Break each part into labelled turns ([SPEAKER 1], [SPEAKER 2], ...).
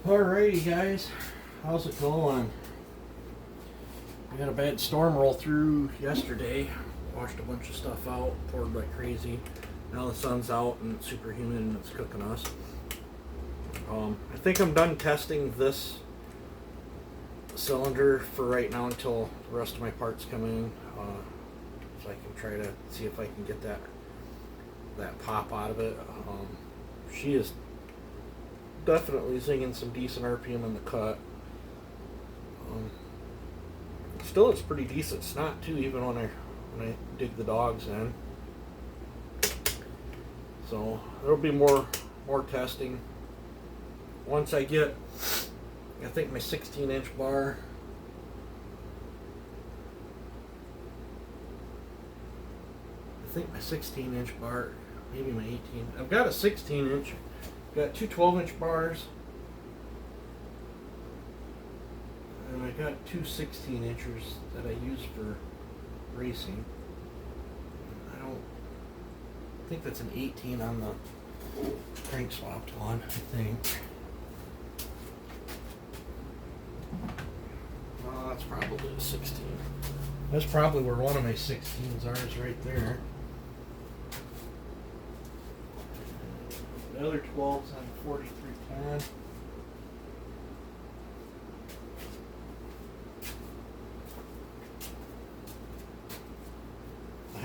[SPEAKER 1] Alrighty guys, how's it going? We had a bad storm roll through yesterday. Washed a bunch of stuff out, poured like crazy. Now the sun's out and it's super humid and it's cooking us. I think I'm done testing this cylinder for right now until the rest of my parts come in. So I can try to see if I can get that pop out of it. She is definitely zinging some decent RPM in the cut. Still, it's pretty decent snot too, even when I dig the dogs in. So there'll be more testing once I get, I think, my 16-inch bar. I think my 16-inch bar, maybe my 18. I've got a 16-inch. Got two 12-inch bars. And I got two 16-inchers that I use for racing. I think that's an 18 on the crank swapped one, I think. Oh, that's probably a 16. That's probably where one of my 16s are, is right there. The other 12's on 4310. I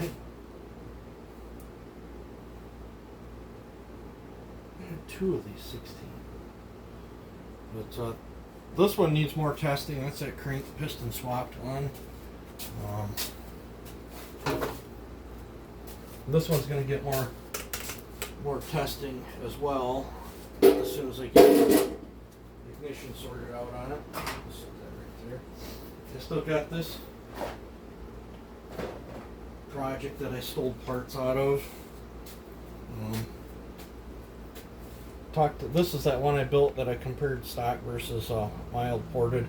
[SPEAKER 1] had two of these 16. But this one needs more testing. That's that crank piston swapped one. This one's going to get more testing as well as soon as I get the ignition sorted out on it. Just set that right there. I still got this project that I stole parts out of. This is that one I built that I compared stock versus mild ported.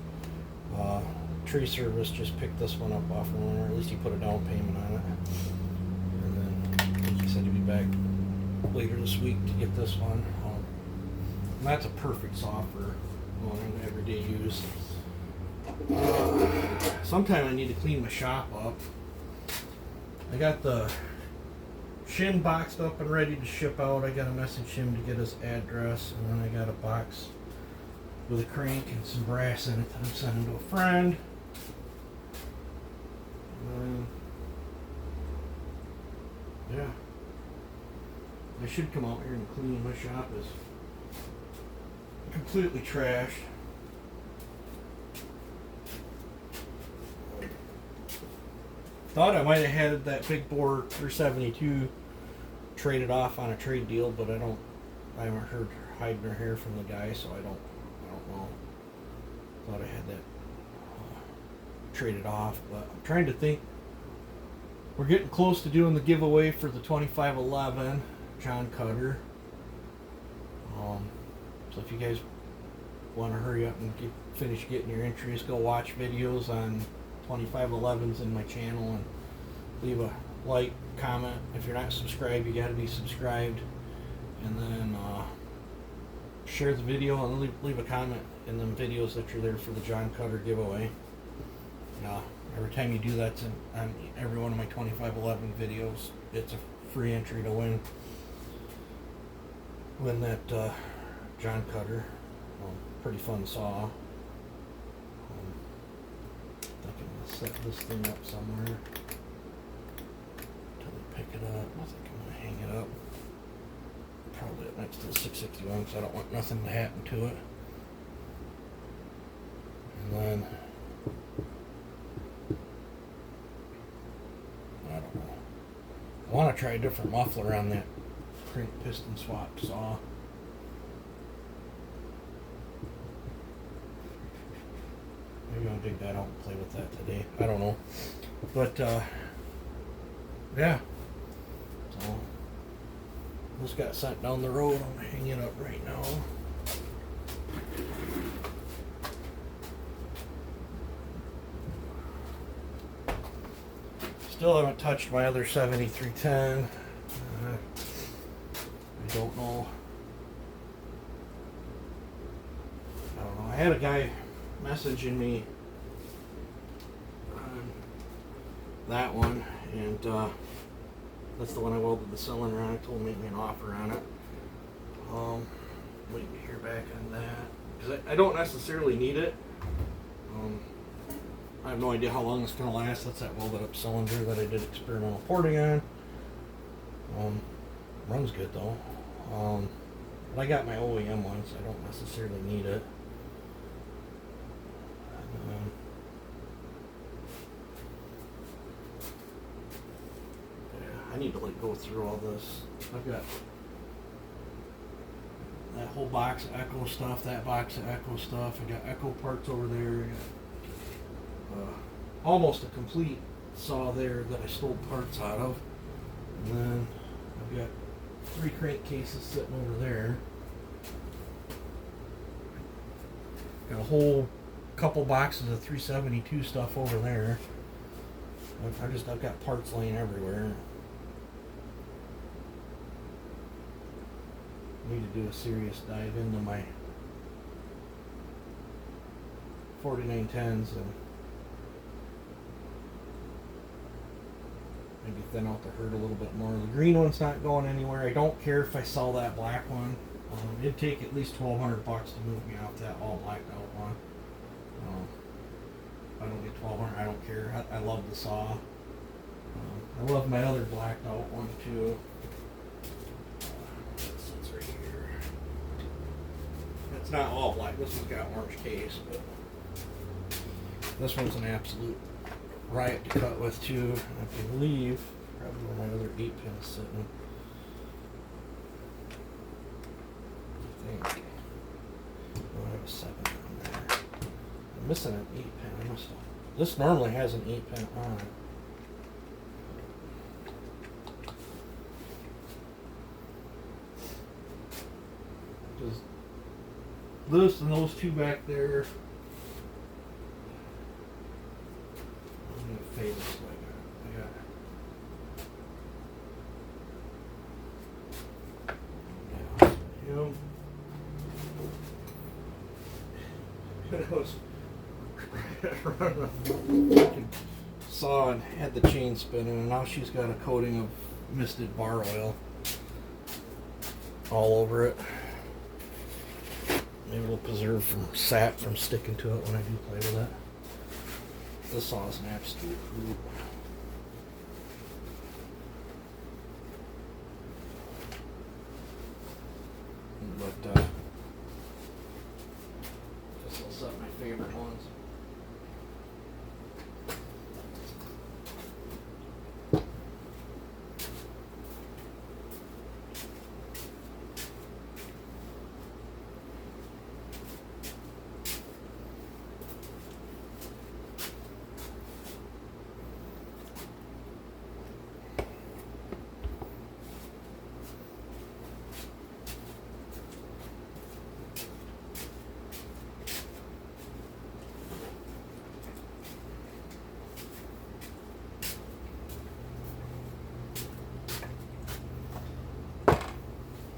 [SPEAKER 1] Tree Service just picked this one up off of one, or at least he put a down payment on it. And then he said he'd be back later this week to get this one. And that's a perfect saw for everyday use. Sometime I need to clean my shop up. I got the shim boxed up and ready to ship out. I got to message him to get his address, and then I got a box with a crank and some brass in it that I'm sending to a friend. Yeah, I should come out here and clean. My shop is completely trashed. Thought I might have had that big bore 372 traded off on a trade deal, but I haven't heard hide nor hair from the guy, so I don't know. Thought I had that traded off, but I'm trying to think. We're getting close to doing the giveaway for the 2511 John Cutter. So if you guys want to hurry up and finish getting your entries, go watch videos on 2511s in my channel and leave a like, comment. If you're not subscribed, you got to be subscribed, and then share the video and leave a comment in them videos that you're there for the John Cutter giveaway. Every time you do that on every one of my 2511 videos, it's a free entry to win that John Cutter. Pretty fun saw. I think I'm gonna set this thing up somewhere until they pick it up. I think I'm gonna hang it up probably up next to the 661 because I don't want nothing to happen to it. And then I don't know. I want to try a different muffler on that crank piston swap saw. Maybe I'll dig that out and play with that today. I don't know. But, yeah. So, this got sent down the road. I'm hanging it up right now. Still haven't touched my other 7310. I don't know I had a guy messaging me on that one, and that's the one I welded the cylinder on. I told him to make me an offer on it. Waiting to hear back on that, because I don't necessarily need it. I have no idea how long it's going to last. That's that welded up cylinder that I did experimental porting on. Runs good though. But I got my OEM one, so I don't necessarily need it. Yeah, I need to like go through all this. I've got that whole box of Echo stuff, that box of Echo stuff. I got Echo parts over there. I got almost a complete saw there that I stole parts out of. And then I've got 3 crankcases sitting over there. Got a whole couple boxes of 372 stuff over there. I've got parts laying everywhere. Need to do a serious dive into my 4910s and maybe thin out the herd a little bit more. The green one's not going anywhere. I don't care if I sell that black one. It'd take at least $1,200 to move me off that all blacked out one. If I don't get $1,200, I don't care. I love the saw. I love my other blacked out one too. It's right here. It's not all black. This one's got orange case, but this one's an absolute riot to cut with too. I believe probably where my other 8-pin is sitting. I think. Oh, I have a 7 on there. I'm missing an 8-pin. I must have. This normally has an 8-pin on it. Because this and those two back there. I'm going to fade this way. I got him. I was running a fucking saw and had the chain spinning, and now she's got a coating of misted bar oil all over it. Maybe it'll preserve from sap from sticking to it when I do play with it. This saw is an absolute hoot. But this will set my favorite ones.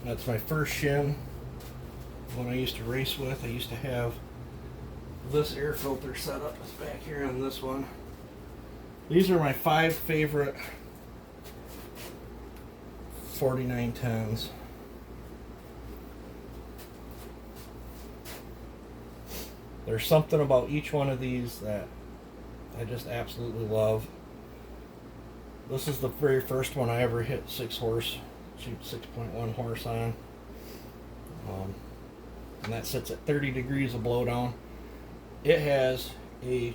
[SPEAKER 1] That's my first shim. One I used to race with. I used to have this air filter set up. It's back here on this one. These are my 5 favorite 4910s. There's something about each one of these that I just absolutely love. This is the very first one I ever hit 6 horse. Shoot 6.1 horse on, and that sits at 30 degrees of blowdown. It has a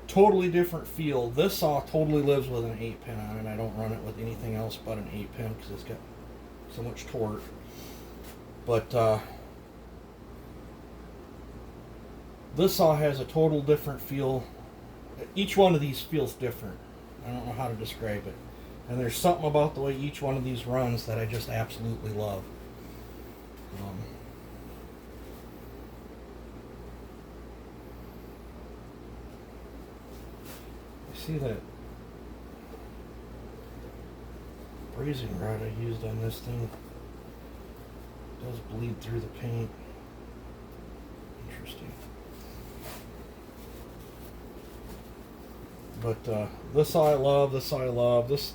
[SPEAKER 1] totally different feel. This saw totally lives with an 8-pin on it. I don't run it with anything else but an 8-pin because it's got so much torque. But this saw has a total different feel. Each one of these feels different. I don't know how to describe it. And there's something about the way each one of these runs that I just absolutely love. You see that brazing rod I used on this thing? It does bleed through the paint. Interesting. But this saw I love. This saw I love. This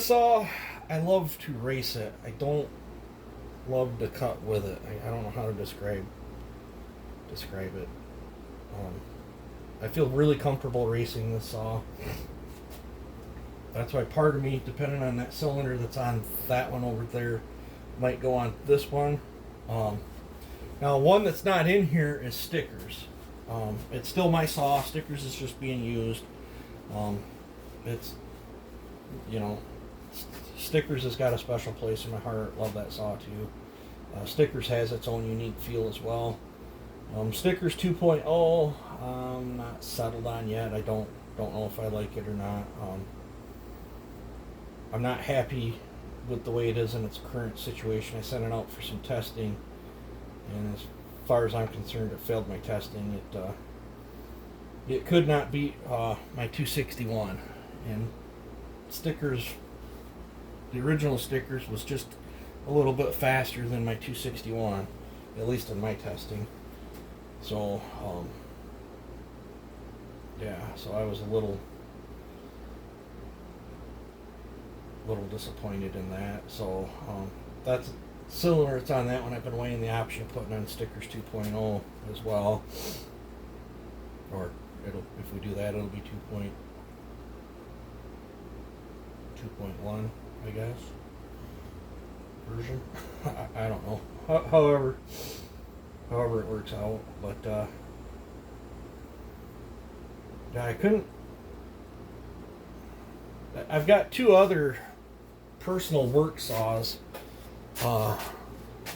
[SPEAKER 1] saw I love to race it. I don't love to cut with it. I don't know how to describe it. I feel really comfortable racing this saw. That's why part of me, depending on that cylinder that's on that one over there, might go on this one. Now, one that's not in here is Stickers. It's still my saw. Stickers is just being used. It's, you know, Stickers has got a special place in my heart. Love that saw too. Stickers has its own unique feel as well. Stickers 2.0, I'm not settled on yet. I don't know if I like it or not. I'm not happy with the way it is in its current situation. I sent it out for some testing, and as far as I'm concerned, it failed my testing. It could not beat my 261, and Stickers, the original Stickers, was just a little bit faster than my 261, at least in my testing. So yeah, so I was a little disappointed in that. So that's cylinder it's on that one. I've been weighing the option of putting on Stickers 2.0 as well, or if we do that, it'll be 2.1, I guess, version. I don't know. However it works out, but yeah, I couldn't. I've got two other personal work saws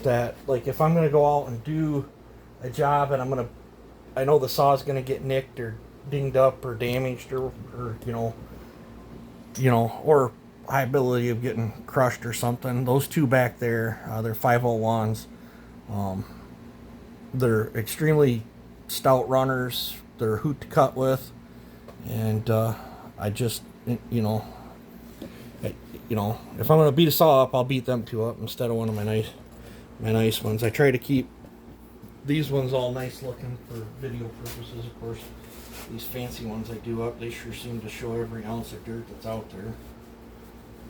[SPEAKER 1] that, like, if I'm gonna go out and do a job and I know the saw's gonna get nicked or dinged up or damaged or you know, or high ability of getting crushed or something. Those two back there, they're 501s. They're extremely stout runners. They're a hoot to cut with, and I just, you know, if I'm gonna beat a saw up, I'll beat them two up instead of one of my nice ones. I try to keep these ones all nice looking for video purposes. Of course, these fancy ones I do up, they sure seem to show every ounce of dirt that's out there.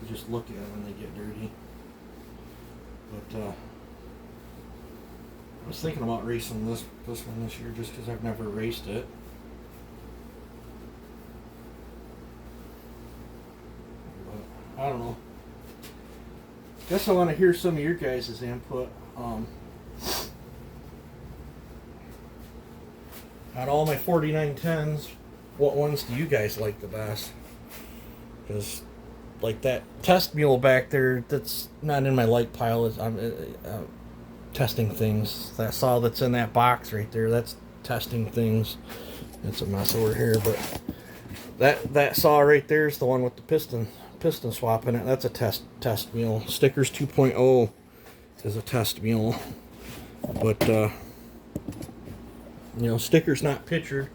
[SPEAKER 1] You just look at them and they get dirty. But I was thinking about racing this one this year just because I've never raced it. But I don't know. Guess I want to hear some of your guys' input. Out of all my 4910s, what ones do you guys like the best? Because, like, that test mule back there, that's not in my like pile. I'm testing things. That saw that's in that box right there, that's testing things. It's a mess over here, but that saw right there is the one with the piston swap in it. That's a test mule. Stickers 2.0 is a test mule, but you know, Stickers not pictured.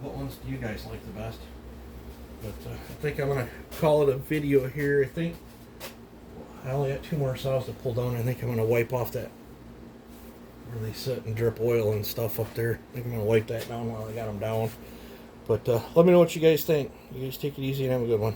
[SPEAKER 1] What ones do you guys like the best? But I think I'm gonna call it a video here. I think I only got two more saws to pull down. I think I'm gonna wipe off that where they sit and drip oil and stuff up there. I think I'm gonna wipe that down while I got them down. But let me know what you guys think. You guys take it easy and have a good one.